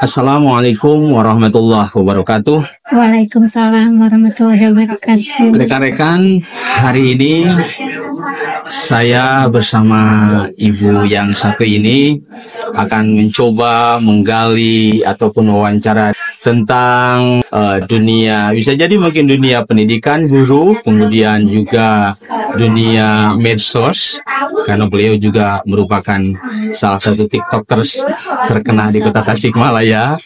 Assalamualaikum warahmatullahi wabarakatuh. Waalaikumsalam warahmatullahi wabarakatuh. Rekan-rekan, hari ini saya bersama ibu yang satu ini akan mencoba menggali ataupun wawancara tentang dunia, bisa jadi mungkin dunia pendidikan guru, kemudian juga dunia medsos, karena beliau juga merupakan salah satu tiktokers terkenal di kota Tasikmalaya.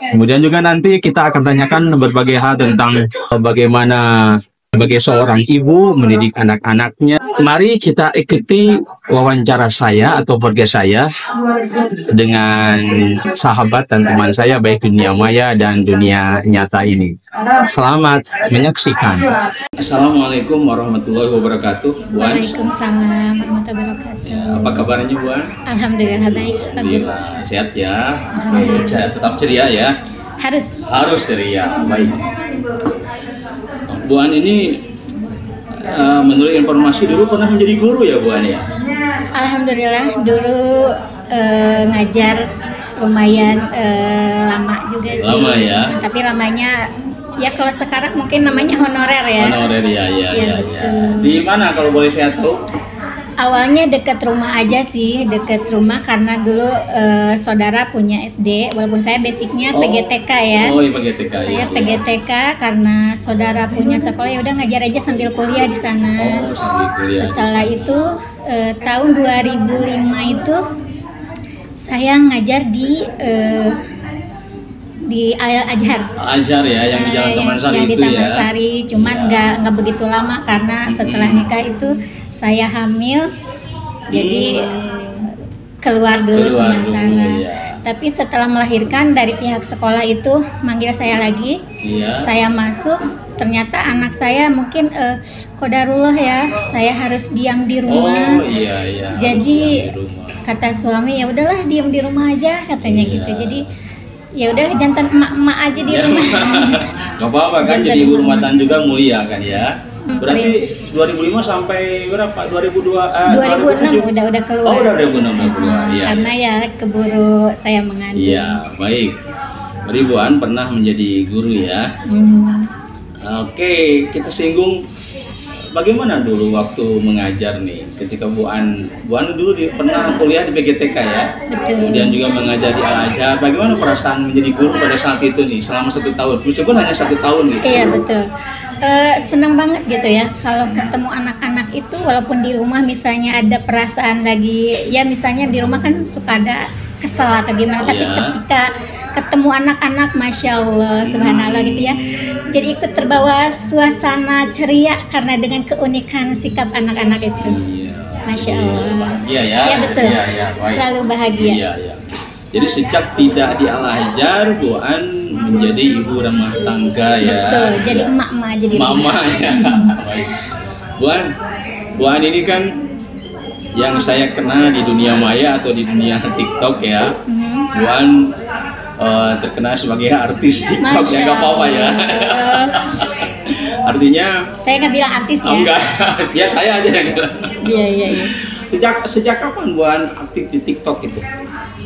Kemudian juga nanti kita akan tanyakan berbagai hal tentang bagaimana sebagai seorang ibu mendidik anak-anaknya. Mari kita ikuti wawancara saya atau podcast saya dengan sahabat dan teman saya baik dunia maya dan dunia nyata ini. Selamat menyaksikan. Assalamualaikum warahmatullahi wabarakatuh, Buan. Waalaikumsalam warahmatullahi wabarakatuh. Apa kabarnya, Buan? Alhamdulillah baik, Pak Guru. Sehat ya. Tetap ceria ya. Harus ceria. Baik. Buan ini menurut informasi dulu pernah menjadi guru ya, Buan ya? Alhamdulillah dulu ngajar lumayan lama juga sih. Lama ya. Tapi lamanya ya kalau sekarang mungkin namanya honorer ya. Honorer ya. Betul. Di mana kalau boleh saya tahu? Awalnya dekat rumah aja sih, dekat rumah karena dulu saudara punya SD, walaupun saya basicnya PGTK ya. Oh, iya PGTK. Saya PGTK karena saudara punya sekolah, ya udah ngajar aja sambil kuliah di sana. Oh, sambil kuliah. Setelah itu tahun 2005 itu saya ngajar di Al-Azhar. Al-Azhar ya, yang di Jalan Taman Sari yang di itu Taman ya. Sari, cuman nggak begitu lama karena setelah nikah itu saya hamil, jadi keluar dulu sementara. Ya. Tapi setelah melahirkan dari pihak sekolah itu manggil saya lagi, saya masuk. Ternyata anak saya mungkin qadarullah ya, saya harus diam di rumah. Oh iya. Jadi kata suami ya udahlah diam di rumah aja katanya gitu. Jadi ya udah jantan emak-emak aja di rumah. Gak apa-apa kan, jadi ibu rumah tangga juga mulia kan ya. Berarti 2005 sampai berapa? 2006 udah keluar. Oh, udah 2006 keluar. Iya. Karena ya keburu saya mengandung. Iya, baik. Berarti Buan pernah menjadi guru ya. Oke, kita singgung bagaimana dulu waktu mengajar nih. Ketika Buan dulu pernah kuliah di PGTK ya. Betul. Kemudian juga mengajar di Al-Azhar. Bagaimana perasaan menjadi guru pada saat itu nih selama 1 tahun? Meskipun hanya 1 tahun gitu. Iya betul. Senang banget gitu ya kalau ketemu anak-anak itu, walaupun di rumah misalnya ada perasaan lagi ya, misalnya di rumah kan suka ada kesel atau gimana, tapi ketika ketemu anak-anak, masya Allah, subhanallah gitu ya, jadi ikut terbawa suasana ceria karena dengan keunikan sikap anak-anak itu. Masya Allah. Iya ya. Iya betul. Iya, selalu bahagia. Iya. Jadi sejak tidak di Al-Azhar, Buan menjadi ibu rumah tangga ya. Betul, jadi emak-emak jadi mama ya. Baik. Buan ini kan yang saya kenal di dunia maya atau di dunia TikTok ya. Buan terkenal sebagai artis TikTok ya, nggak apa-apa ya. Artinya saya nggak bilang artis ya. Enggak, ya saya aja yang bilang. Iya. Sejak kapan Buan aktif di TikTok itu?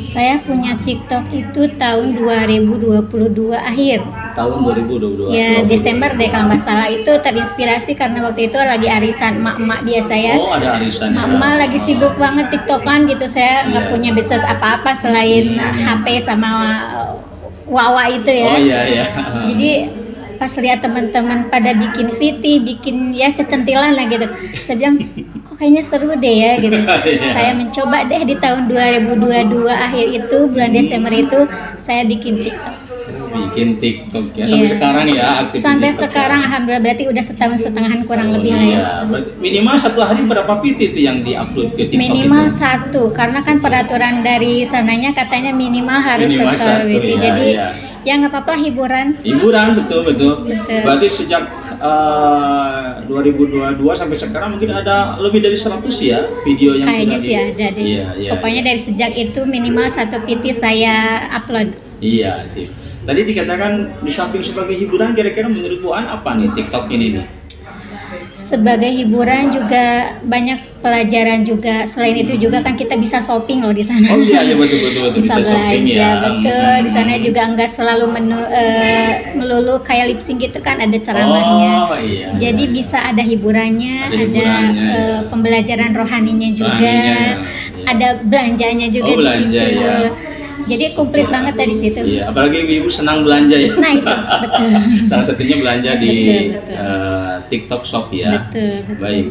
Saya punya TikTok itu tahun 2022 akhir. Tahun 2022. Ya, Desember deh kalau nggak salah. Itu terinspirasi karena waktu itu lagi arisan emak-emak biasa ya. Oh, ada arisan. Mama lagi sibuk banget TikTokan gitu. Saya nggak punya bisnis apa-apa selain HP sama Wawa itu ya. Oh iya. Jadi pas lihat teman-teman pada bikin VT, bikin ya cecentilan lah gitu, saya bilang kok kayaknya seru deh ya gitu. Saya mencoba deh di tahun 2022 akhir itu, bulan Desember itu saya bikin TikTok. Ya sampai sekarang ya aktif. Sampai sekarang alhamdulillah, berarti udah 1,5 tahun kurang lebih lah ya. Minimal 1 hari berapa VT itu yang diupload ke TikTok? Minimal itu? 1, karena kan peraturan dari sananya katanya minimal harus 1 VT. Jadi ya nggak apa-apa, hiburan betul. Berarti sejak 2022 sampai sekarang mungkin ada lebih dari 100 ya video yang kayaknya sih ada deh. Pokoknya dari sejak itu minimal 1 VT saya upload. Iya sih. Tadi dikatakan di samping sebagai hiburan, kira-kira menurut Buan apa nih TikTok ini nih? sebagai hiburan juga banyak pelajaran juga. Selain itu juga kan kita bisa shopping loh di sana. Oh iya, iya betul. Bisa shopping belanja, ya. betul. Di sana juga nggak selalu melulu kayak lip sync gitu kan, ada ceramahnya. Oh iya. Jadi bisa ada hiburannya, Ada ada, hiburannya, ya. pembelajaran rohaninya juga, Rohaninya, ya. ada belanjanya juga Oh, di belanja, situ. ya. Jadi komplit banget dari situ. Iya, apalagi ibu senang belanja ya. Nah itu betul. Salah satunya belanja di Betul. TikTok Shop ya. Betul. Baik.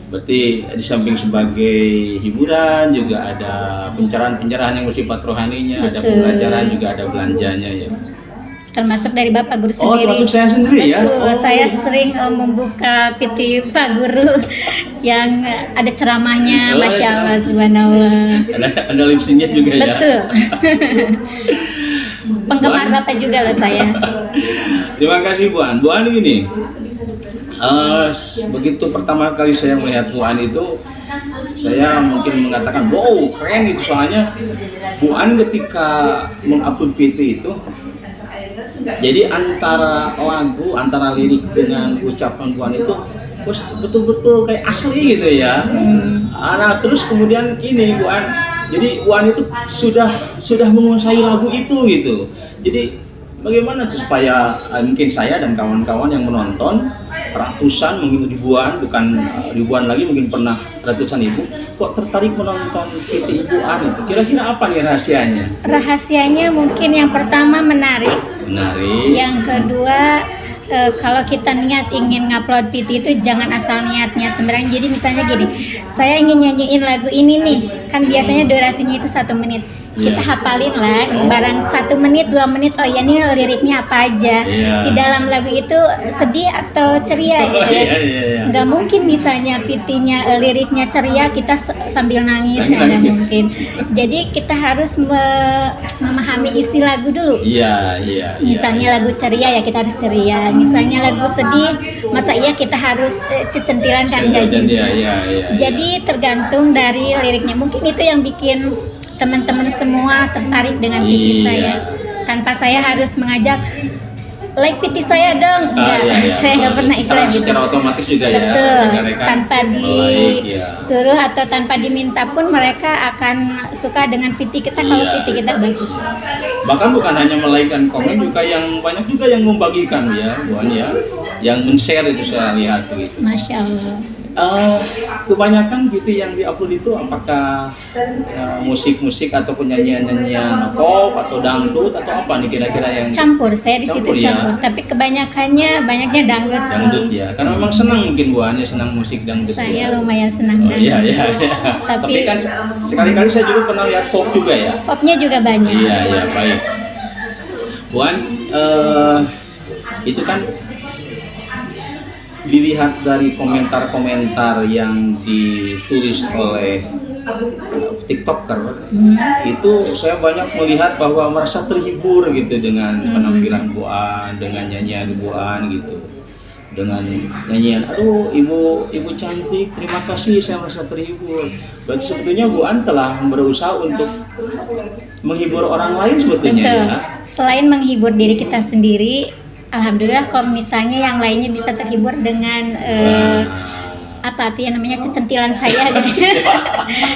Berarti di samping sebagai hiburan juga ada pencerahan-pencerahan yang bersifat rohaninya, ada Betul. pembelajaran juga ada belanjanya ya. Termasuk dari Bapak Guru Oh, sendiri. termasuk saya sendiri ya. Betul, Oh. saya sering membuka PT Pak Guru yang ada ceramahnya, Oh, Masya ada Allah, Subhanallah. Ada lip sync-nya juga ya. Betul. Penggemar Bapak juga loh saya. Terima kasih Bu An. Bu An ini begitu pertama kali saya melihat Bu An itu, saya mungkin mengatakan wow keren itu, soalnya Bu An ketika mengupload PT itu, jadi antara lagu, antara lirik dengan ucapan Bu An itu betul-betul kayak asli gitu ya. Nah terus kemudian ini Bu An, jadi Bu An itu sudah menguasai lagu itu gitu. Jadi bagaimana supaya mungkin saya dan kawan-kawan yang menonton ratusan, mungkin ribuan, bukan ribuan lagi, mungkin pernah ratusan ibu kok tertarik menonton PT Ibu An itu. Kira-kira apa nih rahasianya? Rahasianya mungkin yang pertama menarik. Yang kedua, kalau kita niat ingin ngupload PT itu jangan asal niat-niat sembarangan. Jadi misalnya gini, saya ingin nyanyiin lagu ini nih, kan biasanya durasinya itu 1 menit. Kita hafalin lah, barang 1 menit, 2 menit, oh ya ini liriknya apa aja. Di dalam lagu itu sedih atau ceria gitu ya. Nggak mungkin misalnya PT-nya liriknya ceria, kita sambil nangis, nggak mungkin. Jadi kita harus memahami isi lagu dulu. Misalnya lagu ceria ya kita harus ceria. Misalnya lagu sedih, masa iya kita harus cecentilan kan nggak juga. Jadi tergantung dari liriknya. Mungkin itu yang bikin teman-teman semua tertarik dengan PT saya. Tanpa saya harus mengajak like PT saya dong. Enggak, saya nggak pernah iklan gitu. Secara otomatis juga betul, ya. tanpa disuruh atau tanpa diminta pun mereka akan suka dengan PT kita kalau PT kita bagus. Bahkan bukan hanya like dan komen, juga yang banyak juga yang membagikan ya, Bu An ya, yang men-share itu saya lihat begitu. Masya Allah. Kebanyakan PT yang diupload itu apakah musik-musik ataupun nyanyian-nyanyian pop atau dangdut atau apa nih kira-kira yang campur? Saya di situ campur, tapi kebanyakannya dangdut sih. Dangdut ya, karena memang senang mungkin Bu An ya, senang musik dangdut. Saya lumayan senang dangdut. Iya. Tapi kan sekali-kali saya juga pernah lihat pop juga ya. Popnya juga banyak. Iya baik. Bu An, itu kan dilihat dari komentar-komentar yang ditulis oleh TikToker, itu saya banyak melihat bahwa merasa terhibur gitu dengan penampilan Bu An, dengan nyanyian Bu An gitu, dengan nyanyian aduh ibu cantik, terima kasih, saya merasa terhibur. Berarti sebetulnya Bu An telah berusaha untuk menghibur orang lain sebetulnya. Betul. Ya. Selain menghibur diri kita sendiri, alhamdulillah kalau misalnya yang lainnya bisa terhibur dengan apa tuh yang namanya cecentilan saya gitu.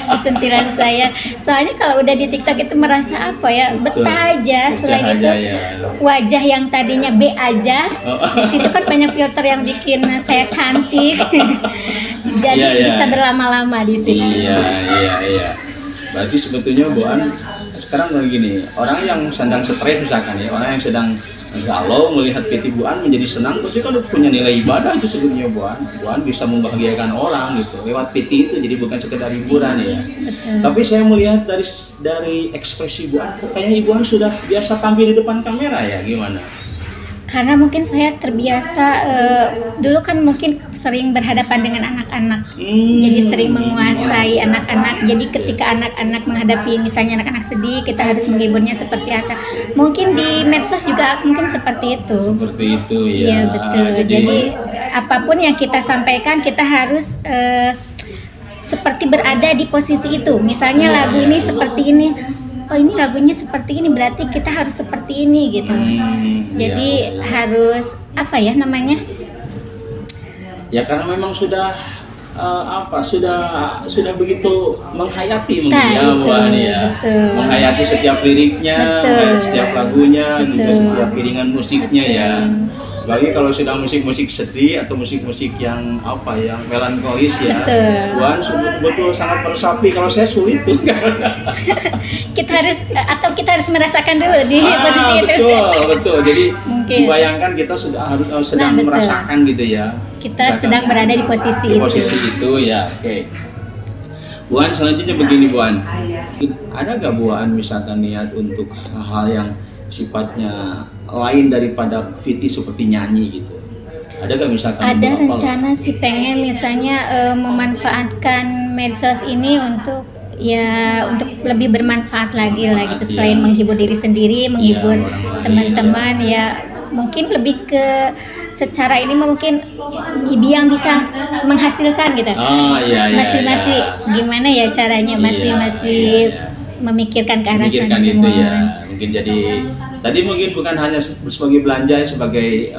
Cecentilan saya. Soalnya kalau udah di TikTok itu merasa apa ya, betah aja. Selain itu wajah yang tadinya B aja, di situ kan banyak filter yang bikin saya cantik. Jadi bisa berlama-lama di situ. Iya. Berarti sebetulnya Bu An sekarang kayak gini, orang yang sedang stres misalkan ya, orang yang sedang galau melihat PT Bu An menjadi senang, berarti kan punya nilai ibadah itu sebetulnya Bu An. Bu An bisa membahagiakan orang gitu lewat PT itu, jadi bukan sekedar hiburan ya. Betul. Tapi saya melihat dari ekspresi Bu An, kayaknya Ibu An sudah biasa tampil di depan kamera ya, gimana? Karena mungkin saya terbiasa, dulu kan mungkin sering berhadapan dengan anak-anak, jadi sering menguasai anak-anak. Jadi ketika anak-anak menghadapi misalnya anak-anak sedih, kita harus menghiburnya seperti apa. Mungkin di medsos juga mungkin seperti itu. Seperti itu ya. Iya betul. Jadi apapun yang kita sampaikan kita harus seperti berada di posisi itu. Misalnya lagu ini seperti ini. Oh ini lagunya seperti ini, berarti kita harus seperti ini gitu. Jadi harus apa ya namanya, Ya karena memang sudah sudah begitu menghayati mungkin ya itu, Buan ya. betul. Menghayati setiap liriknya, Betul. menghayati setiap lagunya, juga Betul. setiap iringan musiknya ya. Bagi kalau sudah musik-musik sedih atau musik-musik yang yang melankolis ya, Betul. Buan betul sangat meresapi. Kalau saya sulit tuh. kita harus merasakan dulu di posisi itu. Betul. Jadi Mungkin. dibayangkan kita sedang betul. merasakan gitu ya. Kita sedang berada di posisi Di posisi itu ya, oke. Buan, selanjutnya begini Buan. Ada gak Buan misalkan niat untuk hal-hal yang sifatnya lain daripada Viti seperti nyanyi gitu? Ada gak misalkan? Ada rencana sih pengen misalnya memanfaatkan medsos ini untuk lebih bermanfaat lagi lah gitu, selain menghibur diri sendiri, menghibur teman-teman ya. Mungkin lebih ke secara ini mungkin ibu yang bisa menghasilkan gitu. Masih gimana ya caranya, masih memikirkan ke arah sana itu semua. ya. Mungkin jadi tadi mungkin bukan hanya sebagai belanja, sebagai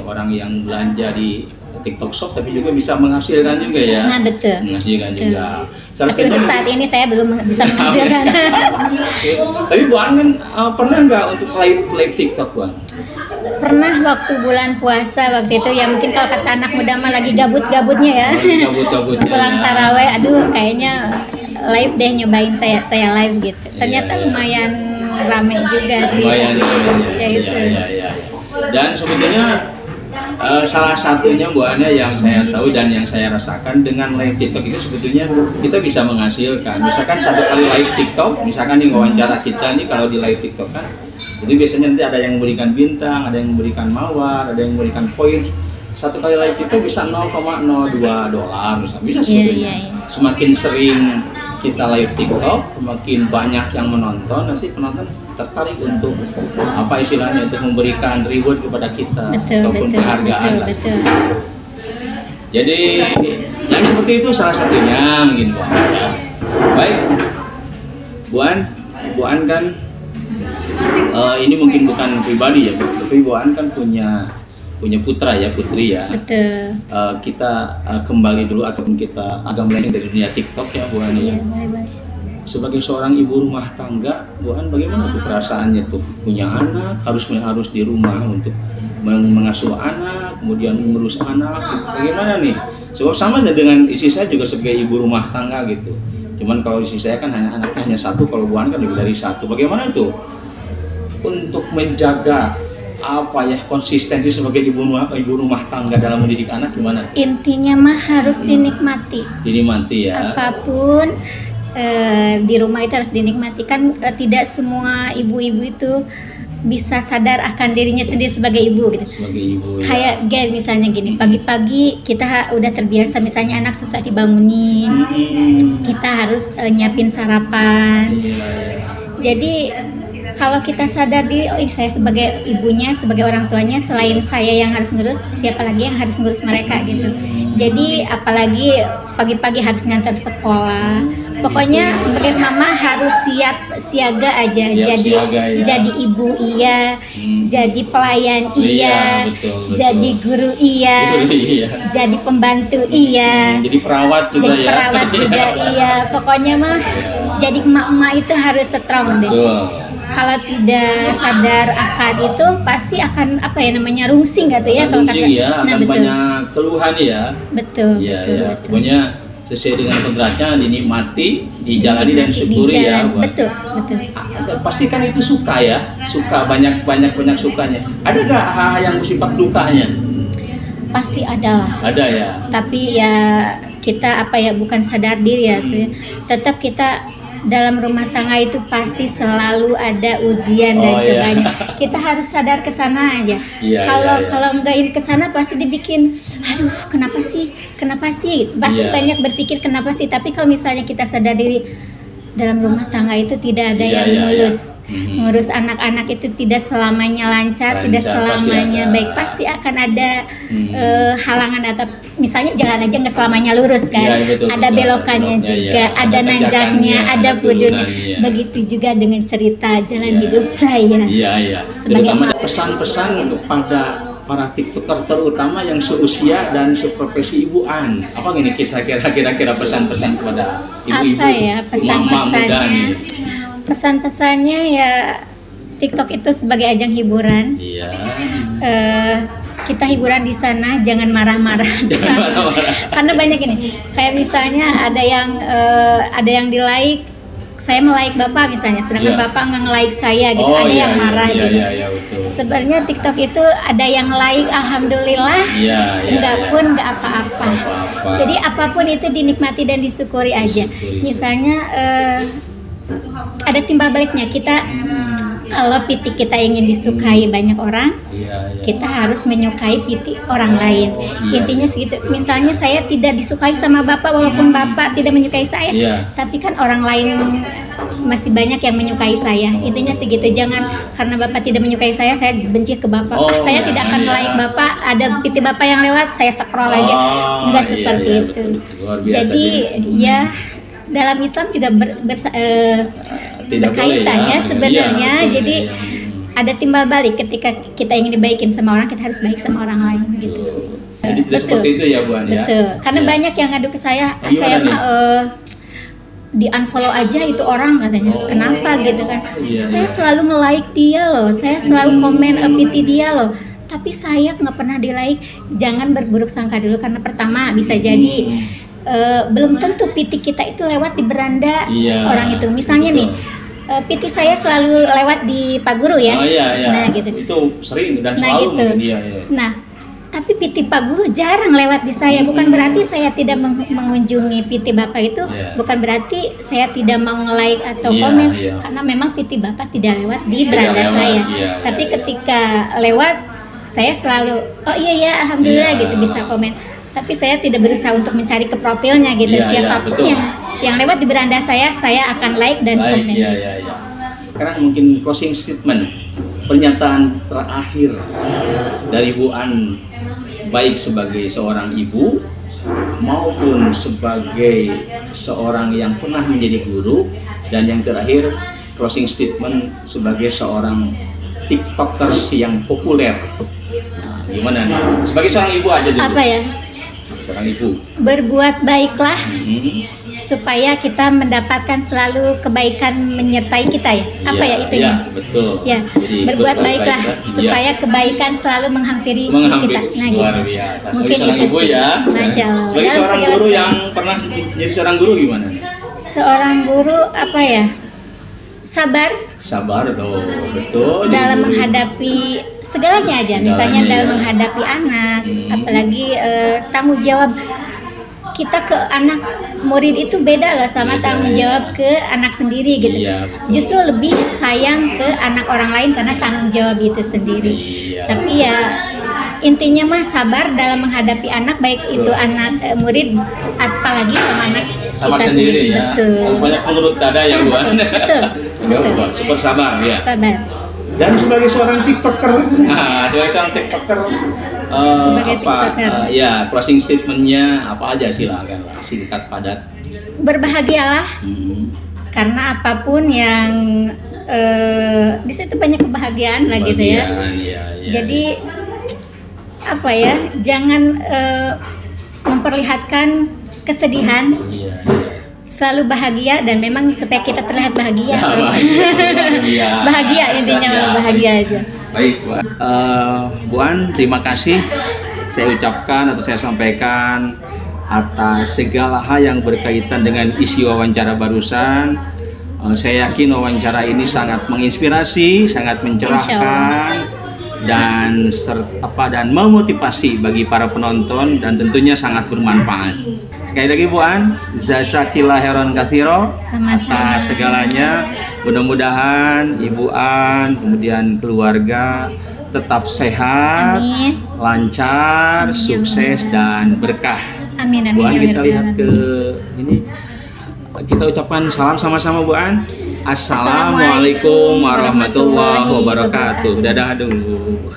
orang yang belanja di TikTok Shop, tapi juga bisa menghasilkan juga ya. Nah, betul. Menghasilkan Betul. juga. Tapi untuk saat ini saya belum bisa menghasilkan. Tapi Buan kan pernah nggak untuk live TikTok Buan? Pernah waktu bulan puasa waktu itu ya, mungkin kalau kata anak muda mah lagi gabut-gabutnya ya. Gabut-gabutnya. Pulang taraweh, aduh kayaknya live deh, nyobain saya live gitu. Ternyata lumayan rame juga sih. Lumayan ya itu. Ya. Dan sebetulnya salah satunya Buannya yang saya tahu dan yang saya rasakan dengan live TikTok itu sebetulnya kita bisa menghasilkan. Misalkan satu kali live TikTok, misalkan di wawancara kita nih kalau di live TikTok kan, jadi biasanya nanti ada yang memberikan bintang, ada yang memberikan mawar, ada yang memberikan poin. Satu kali live TikTok bisa $0,02 misalnya. Bisa sebetulnya. Iya. Semakin sering kita live TikTok, semakin banyak yang menonton, nanti penonton tertarik untuk istilahnya untuk memberikan reward kepada kita ataupun penghargaan lah. Betul. Jadi yang seperti itu salah satunya mungkin Buan. Ya. Baik, Buan kan ini mungkin bukan pribadi ya, tapi Buan kan punya putra ya, putri ya. Betul. Kita kembali dulu ataupun kita agak melenceng dari dunia TikTok ya Buan ya. Iya, baik. Sebagai seorang ibu rumah tangga, Buan bagaimana tuh perasaannya tuh punya anak, harus di rumah untuk mengasuh anak, kemudian mengurus anak, bagaimana nih? Sebab sama dengan istri saya juga sebagai ibu rumah tangga gitu. Cuman kalau istri saya kan anaknya hanya satu, kalau Buan kan lebih dari satu. Bagaimana itu untuk menjaga konsistensi sebagai ibu rumah tangga dalam mendidik anak gimana? Intinya mah harus dinikmati. Dinikmati ya. Apapun di rumah itu harus dinikmati. Kan tidak semua ibu-ibu itu bisa sadar akan dirinya sendiri sebagai ibu gitu. Sebagai ibu. Kayak misalnya gini, pagi-pagi kita udah terbiasa misalnya anak susah dibangunin. Kita harus nyiapin sarapan. Jadi kalau kita sadar saya sebagai ibunya, sebagai orang tuanya, selain saya yang harus ngurus, siapa lagi yang harus ngurus mereka gitu. Jadi apalagi pagi-pagi harus ngantar sekolah. Pokoknya sebagai mama harus siaga aja. Jadi ibu iya, jadi pelayan iya, betul. Jadi guru iya, jadi pembantu iya, jadi perawat juga iya. Pokoknya mah jadi emak-emak itu harus strong deh. Kalau tidak sadar akan itu pasti akan rungsing gitu ya kalau kata. Akan banyak keluhan ya. Betul. Pokoknya sesuai dengan kodratnya dinikmati, dijalani dan syukuri ya. Betul. Pasti kan itu suka banyak sukanya. Ada nggak hal yang bersifat dukanya? Pasti ada lah. Ada ya. Tapi ya kita bukan sadar diri ya tuh ya. Tetap kita dalam rumah tangga itu pasti selalu ada ujian dan cobanya. Kita harus sadar ke sana aja. Kalau enggak ke sana pasti dibikin, aduh kenapa sih? Pasti banyak berpikir kenapa sih. Tapi kalau misalnya kita sadar diri, dalam rumah tangga itu tidak ada yang mulus. Ngurus anak-anak itu tidak selamanya lancar, tidak selamanya baik. Pasti akan ada halangan atau misalnya jalan aja nggak selamanya lurus kan. Ada belokannya juga, ada nanjaknya, ada pudurnya. Begitu juga dengan cerita jalan hidup saya. Terutama ada pesan-pesan kepada para tiktoker terutama yang seusia dan seprofesi Ibu An. Apa ini kira-kira pesan-pesan kepada ibu-ibu? Apa ya pesan-pesannya? Pesan-pesannya ya TikTok itu sebagai ajang hiburan. Iya. Kita hiburan di sana, jangan marah-marah. Jangan marah-marah. Karena banyak ini, kayak misalnya ada yang di like, saya melike bapak misalnya, sedangkan bapak nge-like saya gitu, ada yang marah gitu. Sebenarnya TikTok itu ada yang like, alhamdulillah, enggak pun enggak apa-apa. Jadi apapun itu dinikmati dan disyukuri aja. Misalnya ada timbal baliknya, kita kalau PT kita ingin disukai banyak orang, kita harus menyukai PT orang lain. Intinya segitu. Misalnya saya tidak disukai sama bapak, walaupun bapak tidak menyukai saya, tapi kan orang lain masih banyak yang menyukai saya. Intinya segitu. Jangan karena bapak tidak menyukai saya benci ke bapak. Saya tidak akan like bapak. Ada PT bapak yang lewat, saya scroll aja. Enggak seperti itu. Jadi ya dalam Islam juga berkaitannya sebenarnya. Jadi ada timbal balik, ketika kita ingin dibaikin sama orang, kita harus baik sama orang lain gitu. Jadi tidak seperti itu ya Bu An ya. Betul. Karena banyak yang ngadu ke saya, saya di unfollow aja itu orang katanya. Kenapa gitu kan? Saya selalu nge-like dia loh, saya selalu komen PT dia loh. Tapi saya nggak pernah di-like. Jangan berburuk sangka dulu, karena pertama bisa jadi belum tentu PT kita itu lewat di beranda orang itu. Misalnya nih, PT saya selalu lewat di Pak Guru ya. Nah gitu. Itu sering dan selalu. Gitu. Nah, tapi PT Pak Guru jarang lewat di saya. Bukan berarti saya tidak mengunjungi PT Bapak itu. Bukan berarti saya tidak mau nge-like atau komen. Karena memang PT Bapak tidak lewat di beranda saya. Tapi ketika lewat, saya selalu, oh iya alhamdulillah gitu bisa komen. Tapi saya tidak berusaha untuk mencari ke profilnya gitu. Siapapun yang lewat di beranda saya akan like dan komen. Sekarang mungkin closing statement, pernyataan terakhir dari Bu An, baik sebagai seorang ibu maupun sebagai seorang yang pernah menjadi guru, dan yang terakhir closing statement sebagai seorang tiktokers yang populer. Nah, gimana nih? Sebagai seorang ibu aja dulu. Apa ya? Seorang ibu. Berbuat baiklah supaya kita mendapatkan selalu kebaikan menyertai kita ya. Apa ya itunya? Betul. Ya. Jadi, berbuat baiklah supaya kebaikan selalu menghampiri kita. Nah, luar gitu. biasa. Mungkin seorang itu ibu sih. ya. Masya Allah. Sebagai seorang guru yang pernah jadi seorang guru gimana? Seorang guru apa ya? Sabar tuh, betul. dalam menghadapi segalanya aja, misalnya dalam menghadapi anak, apalagi tanggung jawab kita ke anak murid itu beda loh sama tanggung jawab ke anak sendiri gitu. Justru lebih sayang ke anak orang lain karena tanggung jawab itu sendiri. Tapi ya intinya mah sabar dalam menghadapi anak, baik itu anak murid apalagi sama anak kita sendiri. Betul. Harus banyak menurut dada ya Bu An. Betul. Super sabar ya. Sabar. Dan sebagai seorang tiktoker, sebagai seorang tiktoker, closing statementnya apa aja, silakan lah, singkat padat. Berbahagialah, karena apapun yang di situ banyak kebahagiaan lah gitu ya. Jadi apa ya, jangan memperlihatkan kesedihan. Selalu bahagia, dan memang supaya kita terlihat bahagia. Bahagia intinya, bahagia aja. Baik, Bu An, terima kasih saya ucapkan atau saya sampaikan atas segala hal yang berkaitan dengan isi wawancara barusan. Saya yakin wawancara ini sangat menginspirasi, sangat mencerahkan, dan memotivasi bagi para penonton, dan tentunya sangat bermanfaat. Sekali lagi Bu An, jazakillah khairan katsiro atas segalanya. Mudah-mudahan Ibu An kemudian keluarga tetap sehat, lancar, sukses dan berkah. Amin. Bu An, kita lihat ke ini. Kita ucapkan salam sama-sama Bu An. Assalamualaikum warahmatullahi wabarakatuh. Dadah dulu.